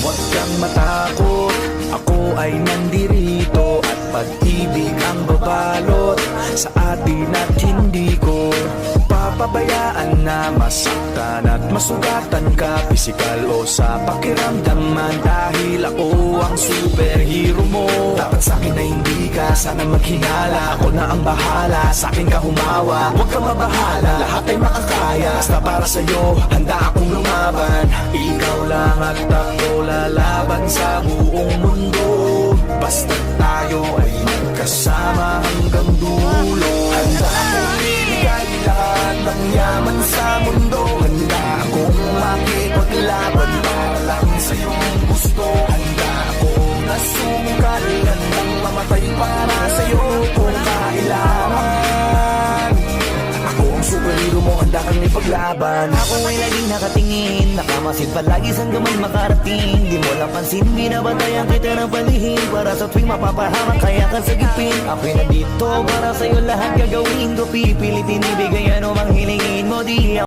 Huwag kang matakot, ako ay nandirito, at pag-ibig ang babalot sa atin at hindi ko papabayaan na masaktan at masugatan ka, pisikal o sa pakiramdaman, dahil ako ang superhero mo. Dapat sa'kin na hindi ka sana maghinala, ako na ang bahala, sa'kin ka humawa. Huwag kang mabahala, lahat ay makakaya, basta para sa'yo handa akong lumaban. Ikaw lang at ako lalaban sa buong mundo, basta tayo ay magkasama hanggang dulo. Handa akong ibigay lahat ng yaman sa mundo, handa akong makipaglaban para lang sa iyong gusto. Handa akong nasungkal, handang mamatay para sa iyo kung kailangan. Ako ang superhero mo, handa kang ipaglaban. Ako ay laging nakatingin, nakamasid palagi saan ka man makarating. Di mo lang pansin, binabantayan kita ng palihim, para sa tuwing mapapahamak kaya ka sa gipin. Ako'y nandito para sa'yo, lahat gagawin ko, pipilitin ibigay ano mang hilingin mo. Di